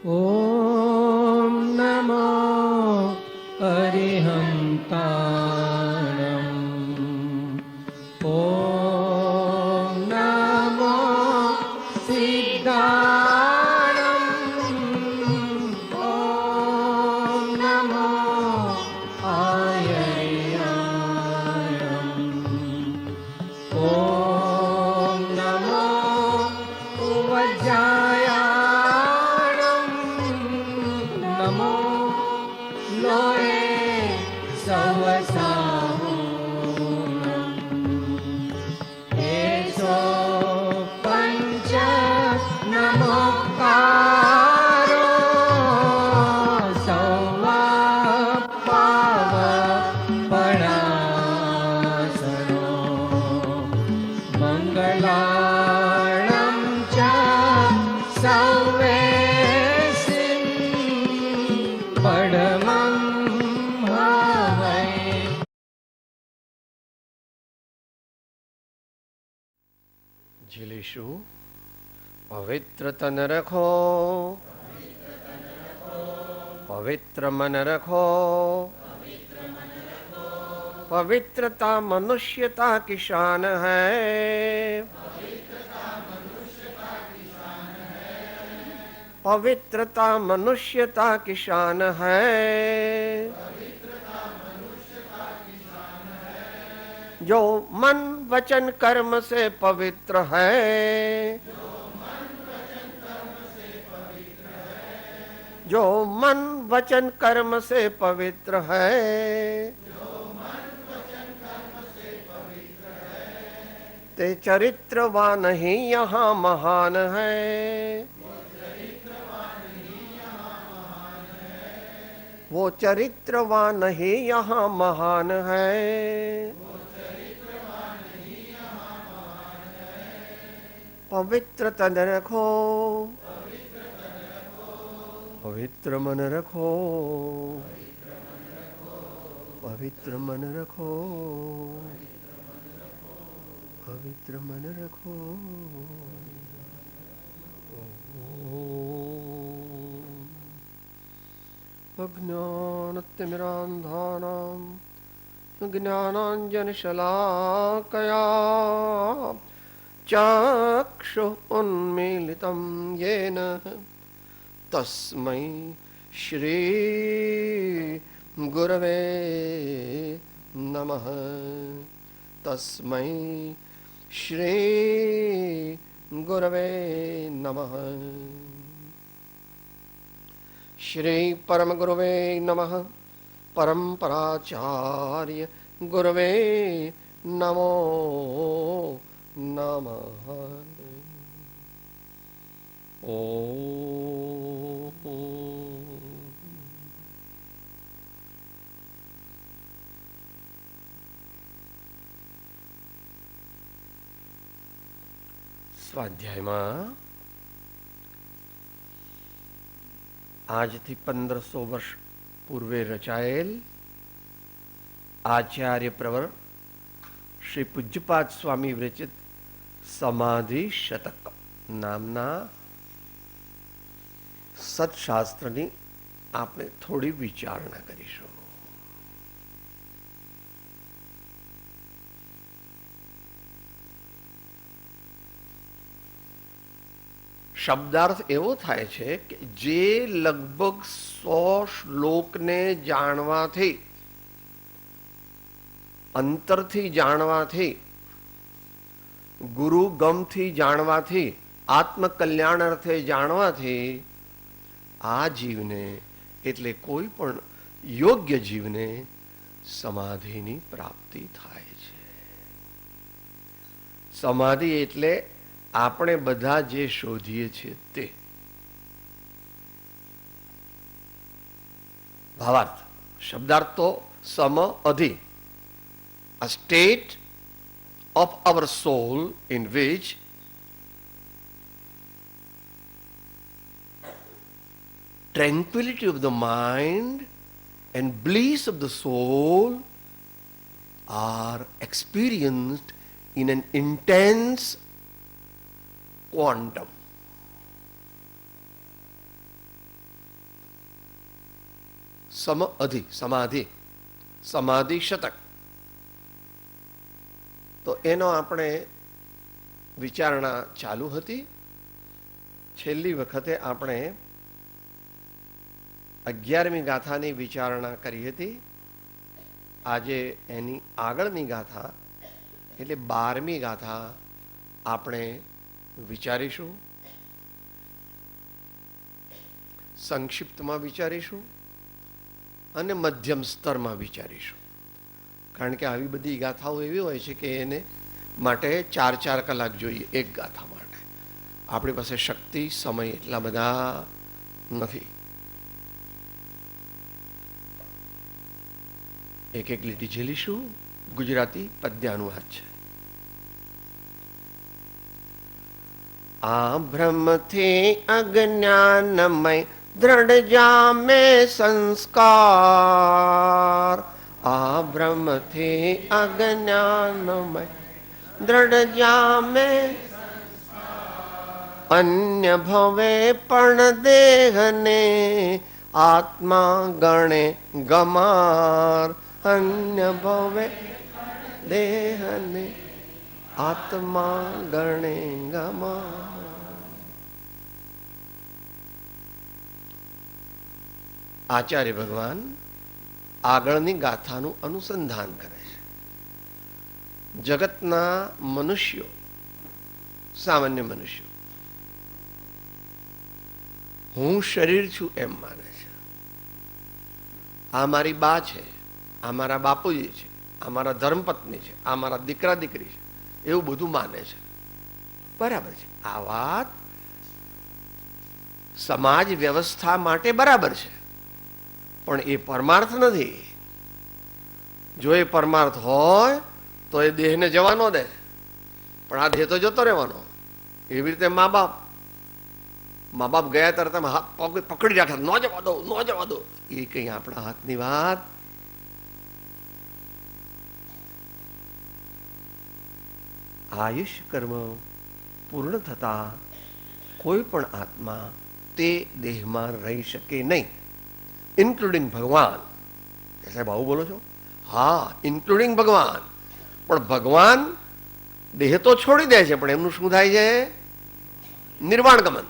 ॐ नमो अरिहन्ताणम् ॐ नमो सिद्धाणम् ॐ नमो आयर्यायम् ॐ नमो उवज्जायाणम् नमो लोये सवसाहुणम् एषो पञ्च नमोकारो संवापावपणासनो मङ्गलाळं च सौवेसिं परमं भावै ઝીલીશું પવિત્ર તન રખો, પવિત્ર મન રખો, पवित्रता मनुष्यता की शान है, पवित्रता मनुष्यता की शान है, जो मन वचन कर्म से पवित्र है, जो मन वचन कर्म से पवित्र है, ते चरित्रवान ही यहाँ महान है, वो चरित्रवान ही यहाँ महान है, पवित्र तन रखो, पवित्र मन रखो, पवित्र मन रखो, पवित्र मन रखो। अज्ञानतिमिरान्धानां ज्ञानाञ्जनशलाकया चक्षुः उन्मीलितं येन तस्मै श्री गुरवे नमः, तस्मै श्री गुरवे नमः। श्री परम गुरवे नमः, परम्पराचार्य गुरवे नमो नमः। ओम સ્વાધ્યાયમાં આજથી 1500 વર્ષ પૂર્વે રચાયેલ આચાર્ય પ્રવર શ્રી પૂજ્યપાદ સ્વામી વિરચિત સમાધિ શતક નામના સત્શાસ્ત્રની આપણે થોડી વિચારણા કરીશું. શબ્દાર્થ એવો થાય છે કે જે લગભગ 100 શ્લોકને જાણવાથી, અંતરથી જાણવાથી, ગુરુ ગમથી જાણવાથી, આત્મકલ્યાણ અર્થે જાણવાથી આ જીવને એટલે કોઈ પણ યોગ્ય જીવને સમાધિની પ્રાપ્તિ થાય છે. સમાધિ એટલે આપણે બધા જે શોધીએ છીએ તે. ભાવાર્થ શબ્દાર્થ તો સમ અધિ, a state of our soul in which tranquility of the mind and bliss of the soul are experienced in an intense quantum. સમ અધિ સમાધિ સમાધિ શતક. તો એનો આપણે વિચારણા ચાલુ હતી. છેલ્લી વખતે આપણે 11મી ગાથાની વિચારણા કરી હતી. આજે એની આગળની ગાથા એટલે 12મી ગાથા આપણે વિચારીશું, સંક્ષિપ્તમાં વિચારીશું અને મધ્યમ સ્તરમાં વિચારીશું. કારણ કે આવી બધી ગાથાઓ એવી હોય છે કે એને માટે 4-4 કલાક જોઈએ એક ગાથા માટે. આપણી પાસે શક્તિ સમય એટલા બધા નથી. એક એક લીટી ઝીલીશું. ગુજરાતી પદ્ય અનુવાદ છે. આ બ્રહ્મથી અજ્ઞાનમય દ્રઢ જામે સંસ્કાર. આ બ્રહ્મથી અજ્ઞાનમય દ્રઢ જામે અન્ય ભવે પણ દેહને આત્મા ગણે ગમાર. અન્ય ભવે દેહને આત્મા ગણે ગમાર. આચાર્ય ભગવાન આગળની ગાથાનું અનુસંધાન કરે છે. જગતના મનુષ્યો, સામાન્ય મનુષ્યો હું શરીર છું એમ માને છે. આ મારી બા છે, આ મારા બાપુજી છે, આ મારા ધર્મપત્ની છે, આ મારા દીકરા દીકરી છે, એવું બધું માને છે. બરાબર છે. આ વાત સમાજ વ્યવસ્થા માટે બરાબર છે, પણ એ પરમાર્થ નથી. જો એ પરમાર્થ હોય તો એ દેહને જવા ન દે, પણ આ દેહ તો જતો રહેવાનો. એવી રીતે મા બાપ ગયા તરત હાથ પકડી રાખ્યા, ન જવા દો, ન જવા દો. એ કઈ આપણા હાથની વાત. આયુષ્ય કર્મ પૂર્ણ થતા કોઈ પણ આત્મા તે દેહમાં રહી શકે નહીં, ઇન્ક્લુડિંગ ભગવાન. સાહેબ આવું બોલો છો? હા, ઇન્ક્લુડિંગ ભગવાન. પણ ભગવાન દેહ તો છોડી દે છે, પણ એમનું શું થાય છે? નિર્વાણ ગમન.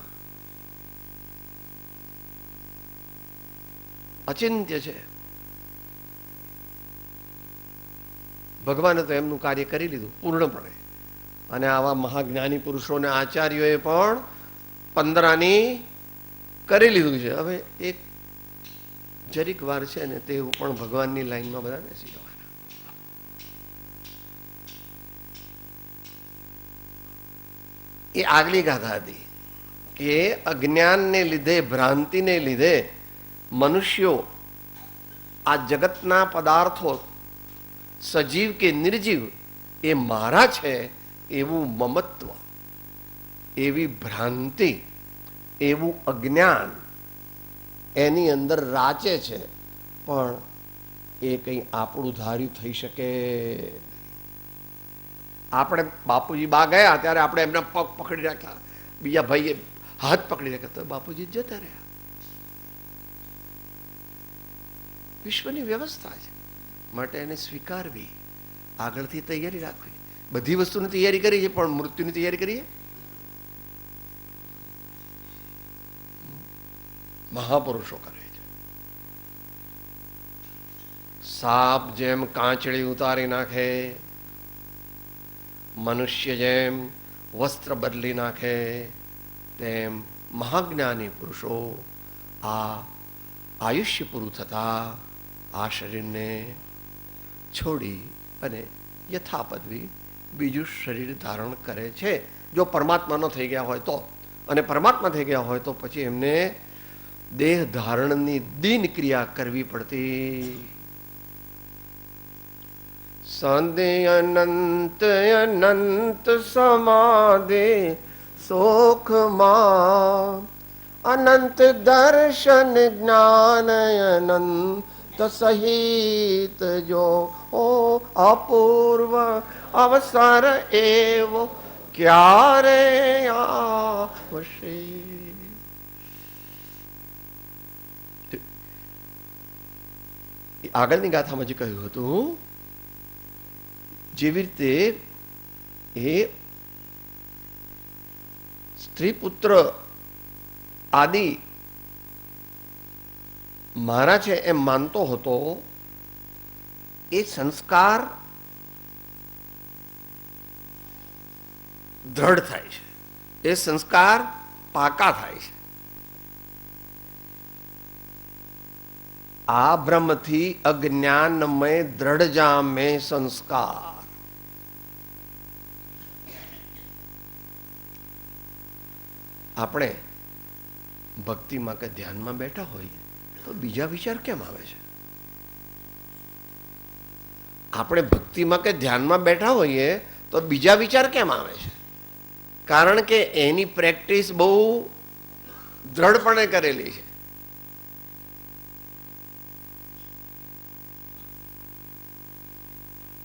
અચિંત્ય છે. ભગવાને તો એમનું કાર્ય કરી લીધું પૂર્ણપણે. અને આવા મહાજ્ઞાની પુરુષોને આચાર્યોએ પણ 15ની કરી લીધું છે. હવે એક જરીક વાર છે ને તે પણ ભગવાનની લાઈનમાં બધા બેસી જવાના. એ આગલી ગાથા હતી કે અજ્ઞાનને લીધે, ભ્રાંતિને લીધે મનુષ્યો આ જગતના પદાર્થો સજીવ કે નિર્જીવ એ મારા છે એવું મમત્વ, એવી ભ્રાંતિ, એવું અજ્ઞાન એની અંદર રાચે છે. પણ એ કંઈ આપણું ધાર્યું થઈ શકે? આપણે બાપુજી બા ગયા ત્યારે આપણે એમના પગ પકડી રાખ્યા, બીજા ભાઈએ હાથ પકડી રાખ્યા, તો બાપુજી જતા રહ્યા. વિશ્વની વ્યવસ્થા છે, માટે એને સ્વીકારવી, આગળથી તૈયારી રાખવી. બધી વસ્તુની તૈયારી કરી છે, પણ મૃત્યુની તૈયારી કરીએ? મહાપુરુષો કરે છે. સાપ જેમ કાંચળી ઉતારી નાખે, મનુષ્ય જેમ વસ્ત્ર બદલી નાખે, તેમ મહાજ્ઞાની પુરુષો આ આયુષ્ય પૂરું થતા આ શરીરને છોડી અને યથાપદવી બીજું શરીર ધારણ કરે છે. જો પરમાત્મા ન થઈ ગયા હોય તો, અને પરમાત્મા થઈ ગયા હોય તો પછી એમને દેહ ધારણની દિન ક્રિયા કરવી પડતી. સંદે અનંત અનંત સમાધિ સુખમાં અનંત દર્શન જ્ઞાન અનંત સહિત જો અપૂર્વ અવસર એવો ક્યારે આવશે? આગળની ગાથામાં જે કહ્યું હતું, જેવી રીતે એ સ્ત્રી પુત્ર આદિ મારા છે એમ માનતો હતો, એ સંસ્કાર દ્રઢ થાય છે, એ સંસ્કાર પાકા થાય છે. આ બ્રહ્મથી અજ્ઞાનમય દ્રઢ જામે સંસ્કાર. આપણે ભક્તિમાં કે ધ્યાનમાં બેઠા હોઈએ તો બીજા વિચાર કેમ આવે છે? આપણે ભક્તિમાં કે ધ્યાનમાં બેઠા હોઈએ તો બીજા વિચાર કેમ આવે છે? કારણ કે એની પ્રેક્ટિસ બહુ દ્રઢપણે કરેલી છે.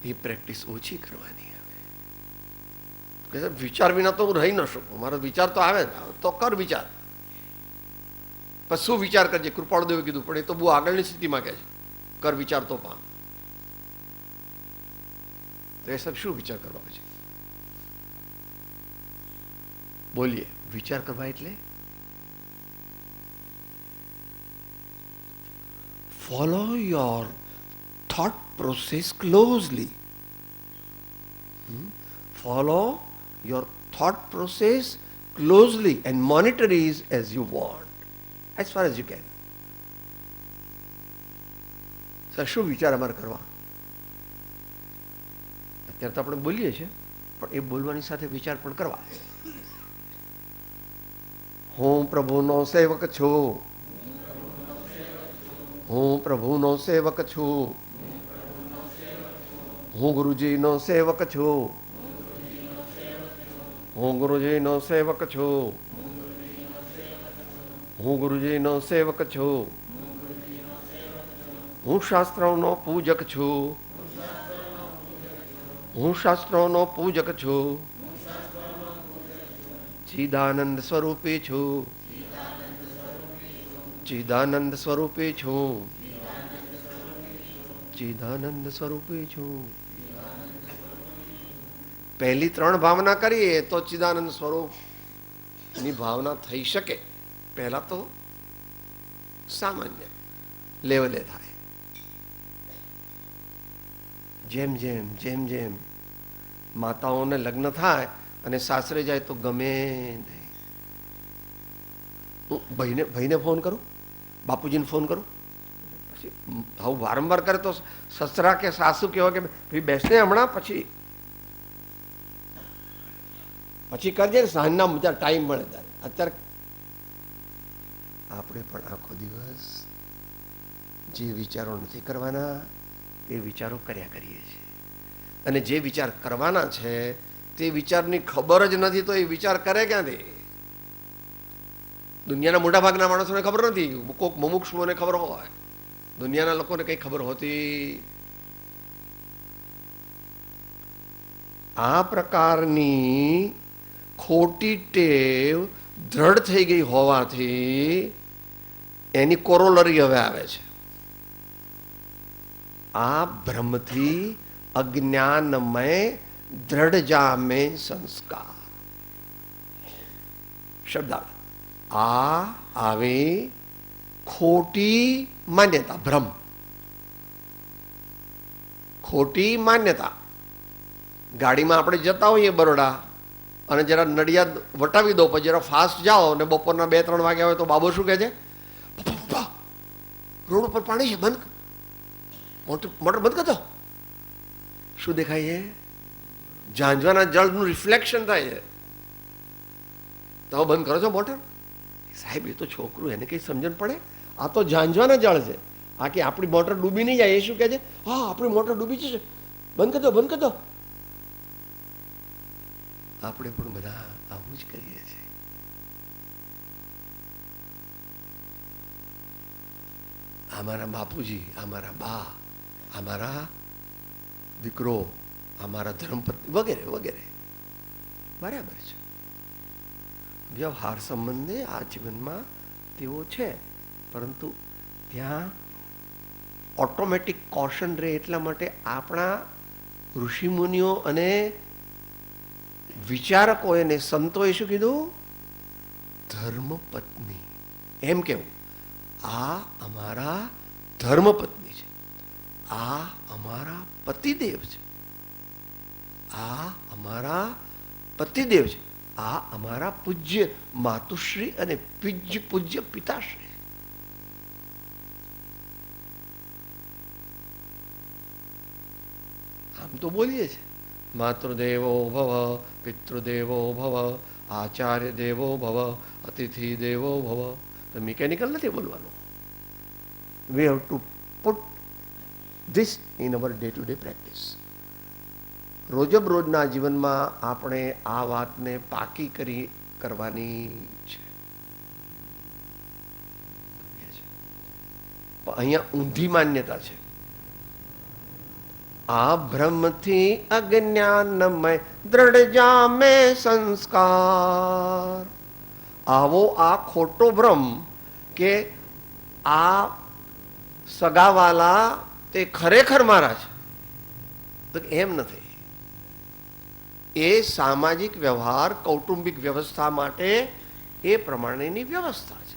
એ પ્રેક્ટિસ ઓછી કરવાની આવે. વિચાર વિના તો હું રહી ન શકું, મારો વિચાર તો આવે તો કર વિચાર. પણ શું વિચાર કરજે? કૃપાળુદેવે કીધું, પણ એ તો બહુ આગળની સ્થિતિમાં કહે છે, કર વિચાર તો પામ. તો એ સબ શું વિચાર કરવા પછી? બોલીએ, વિચાર કરવા એટલે follow your thought process closely. Follow your thought process closely and monitor it as you want, as far as you can. Sir શું વિચાર અમારે કરવા? અત્યારે તો આપણે બોલીએ છીએ, પણ એ બોલવાની સાથે વિચાર પણ કરવા. હું પ્રભુનો સેવક છું, હું પ્રભુનો સેવક છું, હું ગુરુજીનો સેવક છું, હું ગુરુજીનો સેવક છું, હું ગુરુજીનો સેવક છું, હું શાસ્ત્રોનો પૂજક છું, હું શાસ્ત્રોનો પૂજક છું, ચિદાનંદ સ્વરૂપી છું, ચિદાનંદ સ્વરૂપી છું, ચિદાનંદ સ્વરૂપી છું. પહેલી ત્રણ ભાવના કરીએ તો ચિદાનંદ સ્વરૂપની ભાવના થઈ શકે. પહેલા તો સામાન્ય લેવલે થાય. જેમ જેમ જેમ જેમ માતાઓને લગ્ન થાય અને સાસરે જાય તો ગમે નહીં. હું ભાઈને ફોન કરું, બાપુજીને ફોન કરું, પછી આવું વારંવાર કરે તો સસરા કે સાસુ કહેવા કે ભાઈ બેસને હમણાં, પછી કરજે ને સાંજના મજા ટાઈમ મળે ત્યારે. અત્યારે આપણે પણ આખો દિવસ જે વિચારો નથી કરવાના એ વિચારો કર્યા કરીએ છીએ, અને જે વિચાર કરવાના છે તે વિચારની ખબર જ નથી તો એ વિચાર કરે ક્યાંથી? દુનિયાના મોટા ભાગના માણસોને ખબર નથી, કોઈક મુમુક્ષુઓને ખબર હોય, દુનિયાના લોકોને કઈ ખબર હોતી. આ પ્રકારની ખોટી ટેવ દ્રઢ થઈ ગઈ હોવાથી એની કોરોલરી હવે આવે છે. આ ભ્રમથી અજ્ઞાનમય દ્રઢ જામે સંસ્કાર. શબ્દ આ આવી ખોટી માન્યતા, ભ્રમ, ખોટી માન્યતા. ગાડીમાં આપણે જતા હોઈએ બરોડા અને જરા નડિયાદ વટાવી દો, પછી જરા ફાસ્ટ જાઓ અને બપોરના 2-3 વાગ્યા હોય તો બાબો શું કહે છે? રોડ ઉપર પાણી છે, બંધ મોટર બંધ કરતો. શું દેખાય છે? ઝાંઝવાના જળનું રિફ્લેક્શન થાય છે. તો બંધ કરો છો મોટર? સાહેબ એ તો છોકરું, એને કઈ સમજણ પડે? આ તો ઝાંઝવાના જળ છે, આ કે આપણી મોટર ડૂબી નહીં જાય. એ શું કહે છે? હા આપણી મોટર ડૂબી છે, બંધ કરતો, બંધ કરતો. આપણે પણ બધા આવું જ કરીએ છીએ. અમારા બાપુજી, અમારા બા, અમારા દીકરો, અમારા ધર્મપત્ની વગેરે વગેરે બરાબર છે. વ્યવહાર સંબંધે આ જીવનમાં તેઓ છે, પરંતુ ત્યાં ઓટોમેટિક કોશન રહે એટલા માટે આપણા ઋષિમુનિઓ અને વિચારકો એને સંતોએ શું કીધું? ધર્મપત્ની. એમ કેવું, આ અમારા ધર્મપત્ની છે, આ અમારા પતિદેવ છે, આ અમારા પતિદેવ છે, આ અમારા પૂજ્ય માતુશ્રી અને પૂજ્ય પિતાશ્રી. આમ તો બોલીએ છીએ, માતૃદેવો ભવ, પિતૃદેવો ભવ, આચાર્ય દેવો ભવ, અતિથિ દેવો ભવ. તો મિકેનિકલ નથી બોલવાનું. We have to put this in our day to day practice. રોજબરોજના જીવનમાં આપણે આ વાતને પાકી કરવાની છે. અહીંયા ઊંધી માન્યતા છે. આ ભ્રમથી અજ્ઞાનમય દ્રઢ જામે સંસ્કાર. આવો આ ખોટો ભ્રમ કે આ સગાવાલા તે ખરેખર મારા છે, તો એમ નથી. એ સામાજિક વ્યવહાર, કૌટુંબિક વ્યવસ્થા માટે એ પ્રમાણેની વ્યવસ્થા છે,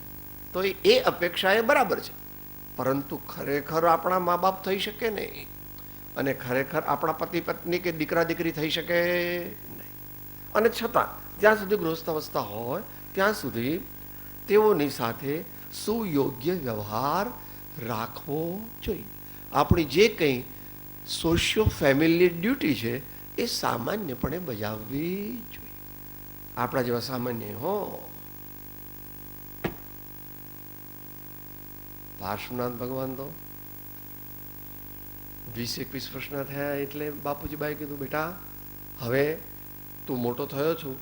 તો એ અપેક્ષા એ બરાબર છે. પરંતુ ખરેખર આપણા મા બાપ થઈ શકે નહીં, અને ખરેખર આપણા પતિ પત્ની કે દીકરા દીકરી થઈ શકે નહીં. અને છતાં જ્યાં સુધી ગૃહસ્થાવસ્થા હોય ત્યાં સુધી તેઓની સાથે સુયોગ્ય વ્યવહાર રાખવો જોઈએ. આપણી જે કંઈ સોશિયો ફેમિલી ડ્યુટી છે એ સામાન્યપણે બજાવવી જોઈએ. આપણા જેવા સામાન્ય હો. પાર્શ્વનાથ ભગવાન તો 20-21 વર્ષના થયા એટલે બાપુજીબાઈ કીધું, બેટા હવે તું મોટો થયો છું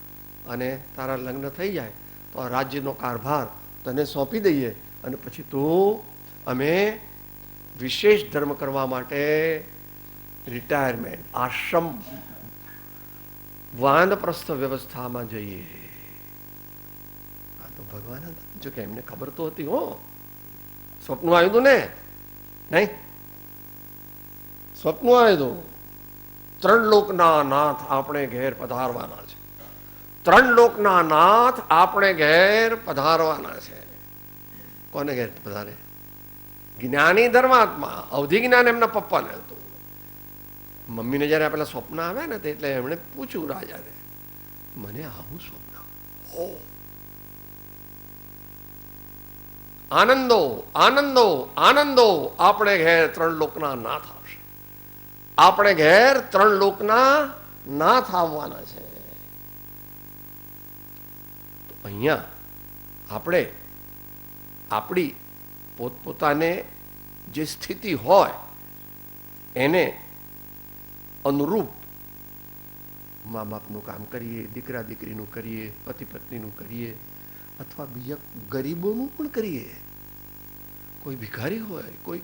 અને તારા લગ્ન થઈ જાય તો આ રાજ્યનો કારભાર તને સોંપી દઈએ, અને પછી તું અમે વિશેષ ધર્મ કરવા માટે રિટાયરમેન્ટ આશ્રમ વાનપ્રસ્થ વ્યવસ્થામાં જઈએ. આ તો ભગવાન જો કે એમને ખબર તો હતી હો. સ્વપ્ન આવ્યું હતું ને? નહીં, સ્વપ્ન આવ્યું હતું. 3 લોકના નાથ આપણે ઘેર પધારવાના છે. 3 લોકના નાથ આપણે ઘેર પધારવાના છે. કોને ઘેર પધારે? જ્ઞાની ધર્માત્મા. અવધિ જ્ઞાન એમના પપ્પાને હતું. મમ્મીને જયારે પેલા સ્વપ્ન આવ્યા ને એટલે એમણે પૂછ્યું રાજાને, મને આવું સ્વપ્ન? હો, આનંદો આનંદો આનંદો, આપણે ઘેર 3 લોકના નાથ આવશે. આપણે ઘેર 3 લોકના નાથ આવવાના છે. તો અહીંયા આપણે આપણી પોતપોતાને જે સ્થિતિ હોય એને અનુરૂપ મા બાપનું કામ કરીએ, દીકરા દીકરીનું કરીએ, પતિ પત્નીનું કરીએ, અથવા બીજા ગરીબોનું પણ કરીએ. કોઈ ભિખારી હોય, કોઈ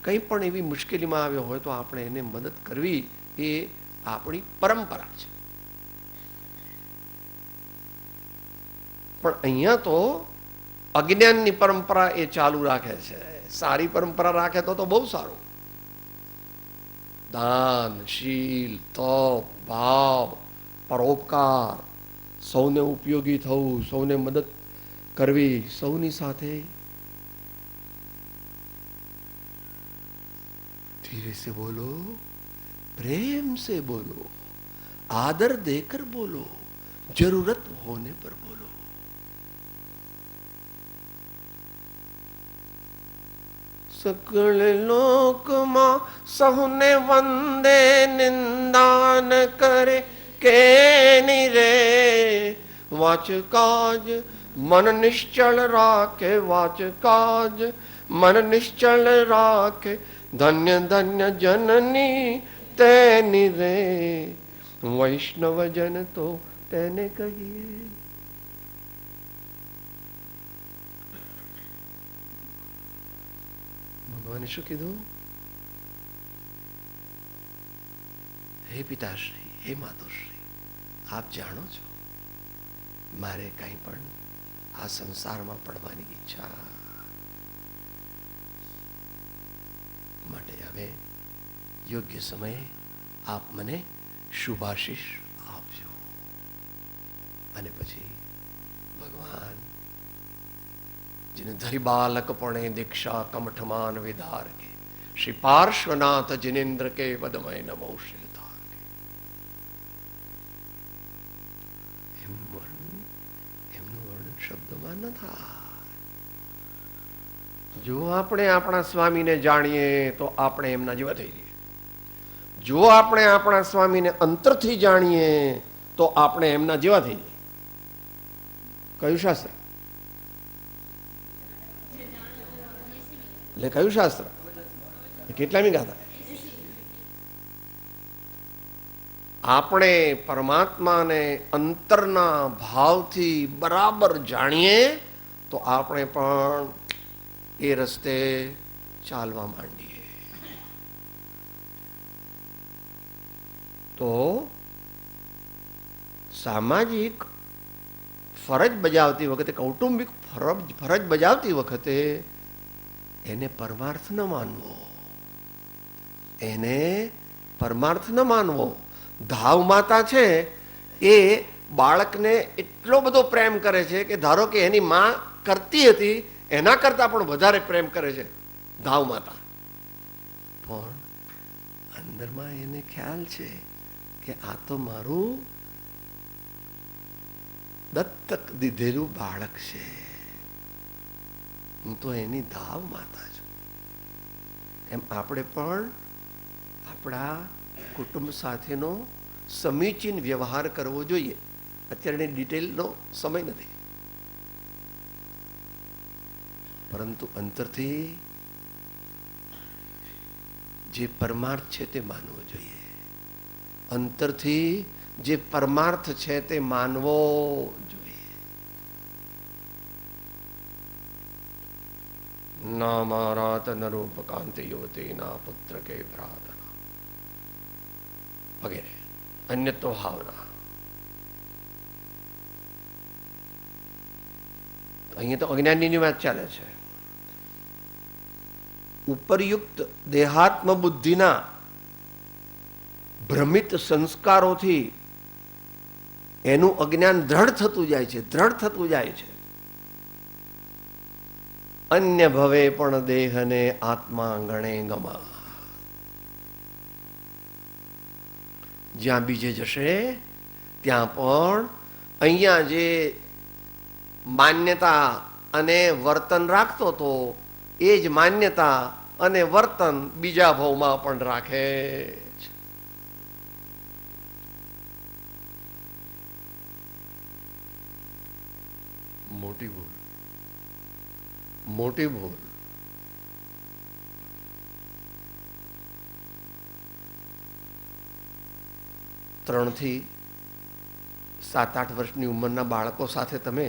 કંઈ પણ એવી મુશ્કેલીમાં આવ્યો હોય તો આપણે એને મદદ કરવી એ આપણી પરંપરા છે. પણ અહીંયા તો અજ્ઞાનની પરંપરા એ ચાલુ રાખે છે. સારી પરંપરા રાખે તો બહુ સારું. દાન, શીલ, તપ, ભાવ, પરોપકાર, સૌને ઉપયોગી થવું, સૌને મદદ કરવી, સૌની સાથે धीरे से बोलो, प्रेम से बोलो, आदर देकर बोलो, जरूरत होने पर बोलो. सकल लोकમાં સહુને વંદે, નિંદાન કરે કે નિરે, વાચ કાજ મન નિશ્ચળ રાખે, વાચ કાજ મન નિશ્ચળ રાખે, ધન્ય ધન્ય જનની તેની રે, વૈષ્ણવ જન તો તેને કહીએ. ભગવાને શું કીધું? હે પિતાશ્રી, હે માતુશ્રી, આપ જાણો છો મારે કંઈ પણ આ સંસારમાં પડવાની ઈચ્છા માટે હવે યોગ્ય સમયે આપ મને શુભાશીષ આપજો. અને પછી ભગવાન જેને ધરી બાલકપણે દીક્ષા કમઠમાન વિદાર કે શ્રી પાર્શ્વનાથ જિનેન્દ્ર કે પદમય નમો શ્રીધાર કે એમનું વર્ણન શબ્દોમાં ન થાય. જો આપણે આપણા સ્વામીને જાણીએ તો આપણે એમના જેવા થઈ જઈએ. જો આપણે આપણા સ્વામીને અંતરથી જાણીએ તો આપણે એમના જેવા થઈ જઈએ. કયું શાસ્ત્ર? એટલે કયું શાસ્ત્ર? કેટલામી ગાથા? આપણે પરમાત્માને અંતરના ભાવથી બરાબર જાણીએ તો આપણે પણ એ રસ્તે ચાલવા માંડીએ. તો સામાજિક ફરજ બજાવતી વખતે, કૌટુંબિક ફરજ બજાવતી વખતે એને પરમાર્થ ન માનવો, એને પરમાર્થ ન માનવો. ધાવ માતા છે એ બાળકને એટલો બધો પ્રેમ કરે છે કે ધારો કે એની માં કરતી હતી એના કરતા પણ વધારે પ્રેમ કરે છે ધાવ માતા. પણ અંદરમાં એને ખ્યાલ છે કે આ તો મારું દત્તક દીધેલું બાળક છે, હું તો એની ધાવ માતા છું. એમ આપણે પણ આપણા કુટુંબ સાથેનો સમીચીન વ્યવહાર કરવો જોઈએ. અત્યારની ડિટેલનો સમય નથી, પરંતુ અંતરથી જે પરમાર્થ છે તે માનવો જોઈએ. અંતરથી જે પરમાર્થ છે તે માનવો જોઈએ. ના મારા તન રૂપ કાંતિ યુવતી ના પુત્ર કે ભ્રાતના વગેરે અન્યત્વ ભાવના. અહીંયા તો અજ્ઞાનીની વાત ચાલે છે. ઉપરયુક્ત દેહાત્મ બુદ્ધિના ભ્રમિત સંસ્કારોથી એનું અજ્ઞાન દ્રઢ થતું જાય છે. અન્ય ભવે પણ દેહને આત્મા ગણે ગમા. જ્યાં બીજે જશે ત્યાં પણ અહીંયા જે માન્યતા અને વર્તન રાખતો હતો એ જ માન્યતા અને વર્તન બીજા ભાવમાં પણ રાખે છે. મોટી ભૂલ, મોટી ભૂલ. 3 થી 7-8 વર્ષની ઉંમરના બાળકો સાથે તમે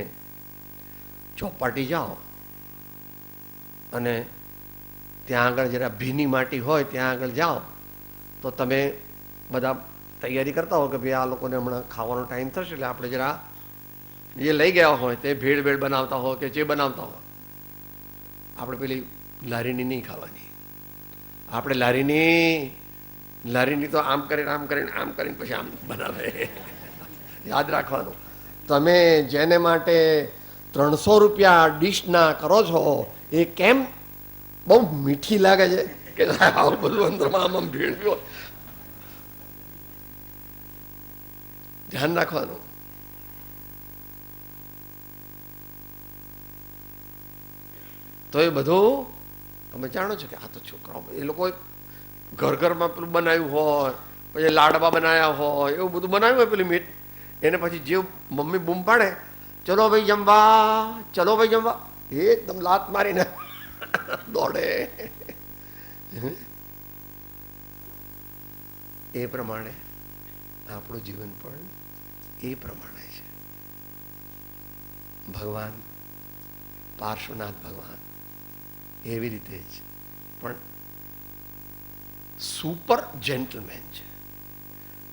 ચોપાટી જાઓ અને ત્યાં આગળ જરા ભીની માટી હોય ત્યાં આગળ જાઓ તો તમે બધા તૈયારી કરતા હો કે ભાઈ આ લોકોને હમણાં ખાવાનો ટાઈમ થશે એટલે આપણે જરા જે લઈ ગયા હોય તે ભેળ ભેળ બનાવતા હોય કે જે બનાવતા હોય, આપણે પેલી લારીની નહીં ખાવાની. આપણે લારીની તો આમ કરીને પછી આમ બનાવે. યાદ રાખવાનું, તમે જેને માટે 300 રૂપિયા ડીશના કરો છો એ કેમ બહુ મીઠી લાગે છે કે આવું બધું અંદરમાં આમ ભેળવ્યું. ધ્યાન રાખવાનું. તો એ બધું તમે જાણો છો કે આ તો છોકરાઓ એ લોકો ઘરમાં પેલું બનાવ્યું હોય, પછી લાડવા બનાવ્યા હોય, એવું બધું બનાવ્યું હોય પેલી મીઠ, એને પછી જે મમ્મી બૂમ પાડે ચલો ભાઈ જમવા, એકદમ લાત મારીને દોડે. એ પ્રમાણે આપણું જીવન પણ એ પ્રમાણે છે. ભગવાન પાર્શ્વનાથ ભગવાન એવી રીતે જ પણ સુપર જેન્ટલમેન છે.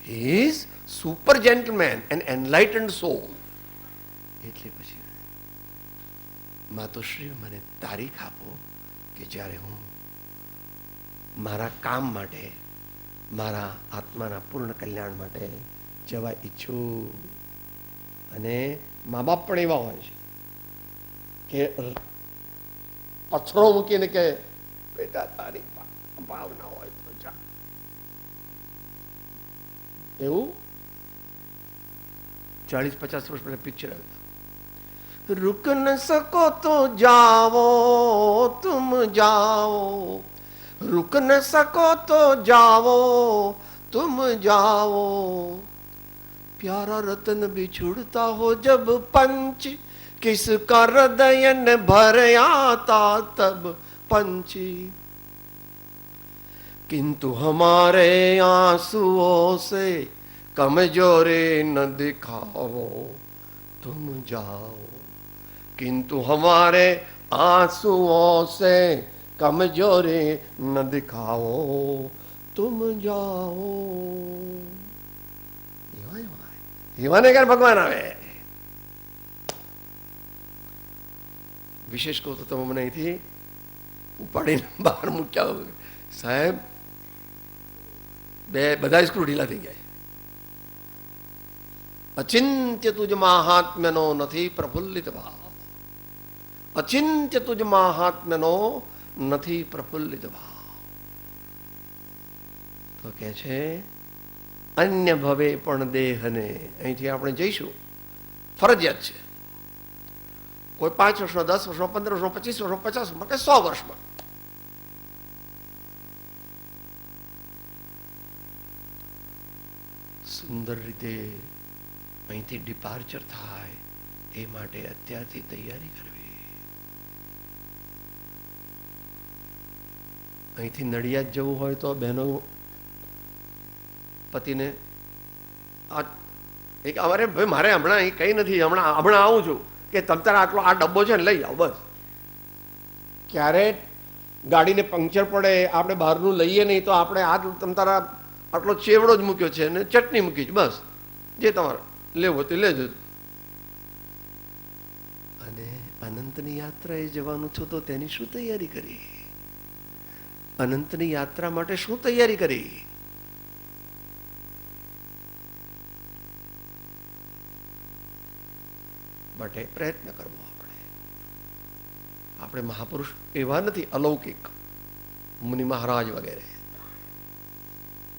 He is super gentleman and enlightened soul. એટલે પછી માતુશ્રી મને તારીખ આપો કે જ્યારે હું મારા કામ માટે, મારા આત્માના પૂર્ણ કલ્યાણ માટે જવા ઈચ્છું. અને મા બાપ પણ એવા હોય છે કે પથરો મૂકીને કે બેટા તારી ભાવના હોય તો જા. એવું 40-50 વર્ષ પહેલા પિક્ચર આવ્યું, रुक न सको तो जाओ तुम जाओ, रुक न सको तो जाओ तुम जाओ, प्यारा रतन बिछुड़ता हो जब पंच, किसका हृदय न भर आता तब पंची, किंतु हमारे आंसुओं से कमजोरी न दिखाओ तुम जाओ, किंतु हमारे आंसुओं से कमजोरी न दिखाओ तुम जाओ. એવાને ક્યારે ભગવાન આવે. વિશેષ કહું તો તમે મને અહીંથી ઉપાડીને બહાર મૂક્યા સાહેબ, બધા સ્ક્રૂ ઢીલા થઈ ગયા. અચિંત્ય તુજ મહાત્મ્યનો નથી પ્રફુલ્લિત ભાવ, અચિંત્ય તુજ મહાત્મ્યનો નથી પ્રફુલ્લિત ભાવ. તો કે છે અન્ય ભવે પણ દેહને, અહીંથી આપણે જઈશું ફરજિયાત છે. કોઈ 5 વર્ષમાં, 10 વર્ષમાં, 15 વર્ષમાં, 25 વર્ષમાં, 50 વર્ષમાં કે 100 વર્ષમાં. સુંદર રીતે અહીંથી ડિપાર્ચર થાય એ માટે અત્યારથી તૈયારી કરવી. અહીંથી નડિયાદ જવું હોય તો બહેનો પતિને એક અમારે ભાઈ મારે હમણાં અહીં કંઈ નથી, હમણાં આવું છું કે તમ તારે આટલો આ ડબ્બો છે ને લઈ આવો બસ. ક્યારે ગાડીને પંક્ચર પડે, આપણે બહારનું લઈએ નહીં તો આપણે આ તમ તારા આટલો ચેવડો જ મૂક્યો છે ને ચટણી મૂકી છે બસ, જે તમારે લેવો તે લેજો. અને અનંતની યાત્રાએ જવાનું છું તો તેની શું તૈયારી કરી? અનંતની યાત્રા માટે શું તૈયારી કરી? માટે પ્રયત્ન કરવો. આપણે મહાપુરુષ એવા નથી અલૌકિક, મુનિ મહારાજ વગેરે,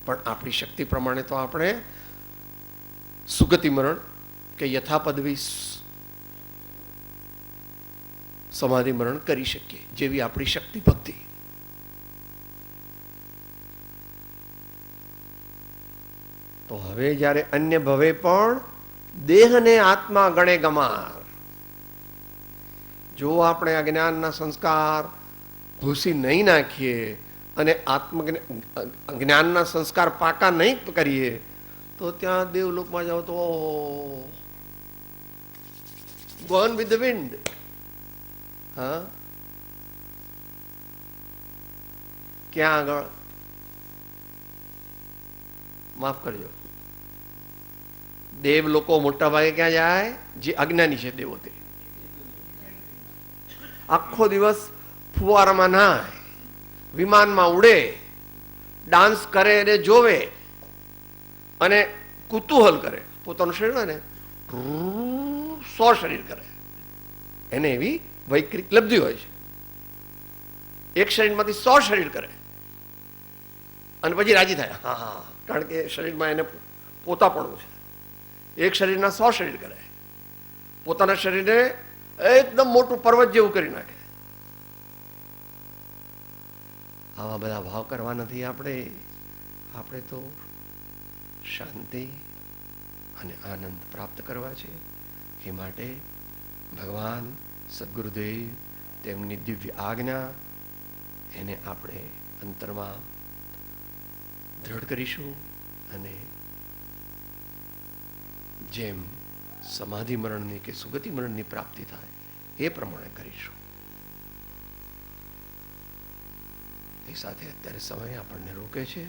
પણ આપણી શક્તિ પ્રમાણે તો આપણે સુગતિ મરણ કે યથાપદવી સમાધિ મરણ કરી શકીએ, જેવી આપણી શક્તિ ભક્તિ. તો હવે જ્યારે અન્ય ભવે પણ દેહને આત્મા ગણે ગમાર, જો આપણે અજ્ઞાનના સંસ્કાર ભૂસી નહીં નાખીએ અને જ્ઞાનના સંસ્કાર પાકા નહીં કરીએ તો ત્યાં દેવલોકમાં જાઓ તો ગોન વિથ ધ વિન્ડ. હા, ક્યાં આગળ માફ કરજો, દેવ લોકો મોટા ભાગે ક્યાં જાય? જે અજ્ઞાની છે દેવો તે આખો દિવસ ફુવારામાં નાય, વિમાનમાં ઉડે, ડાન્સ કરે અને જોવે અને કુતૂહલ કરે. પોતાનું શરીર હોય ને 100 શરીર કરે, એને એવી વૈકૃત લબ્ધિ હોય છે. એક શરીરમાંથી 100 શરીર કરે અને પછી રાજી થાય. હા હા, કારણ કે શરીરમાં એને પોતાપણું છે. એક શરીરના 100 શરીર કરે, પોતાના શરીરને એકદમ મોટું પર્વત જેવું કરી નાખે. આવા બધા ભાવ કરવા નથી આપણે તો શાંતિ અને આનંદ પ્રાપ્ત કરવા છે. એ માટે ભગવાન સદગુરુદેવ તેમની દિવ્ય આજ્ઞા એને આપણે અંતરમાં દ્રઢ કરીશું અને જેમ સમાધિ મરણની કે સુગતિ મરણની પ્રાપ્તિ થાય એ પ્રમાણે કરીશું. એ સાથે અત્યારે સમય આપણને રોકે છે.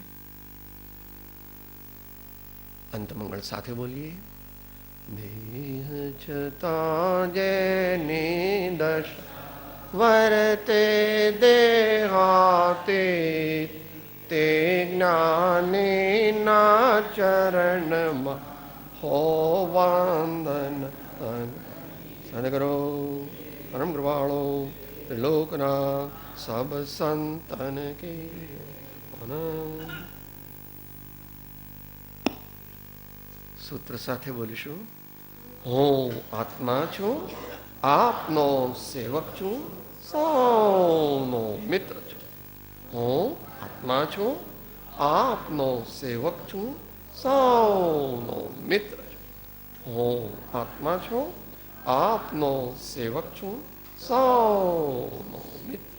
અંતમંગળ સાથે બોલીએ. દેહ છતાં જેની દશ વર્તે દેહાતીત તે જ્ઞાનીના ચરણમાં હો વંદન. સદગુરુ પરમ કૃપાળો ત્રિલોકના સબ સંતન કે સૂત્ર સાથે બોલીશું. હું આત્મા છું, આપનો સેવક છું, સૌનો મિત્ર છું. હું આત્મા છું, આપનો સેવક છું, સૌનો મિત્ર છું. હું આત્મા છું, આપનો સેવક છું, સૌનો મિત્ર.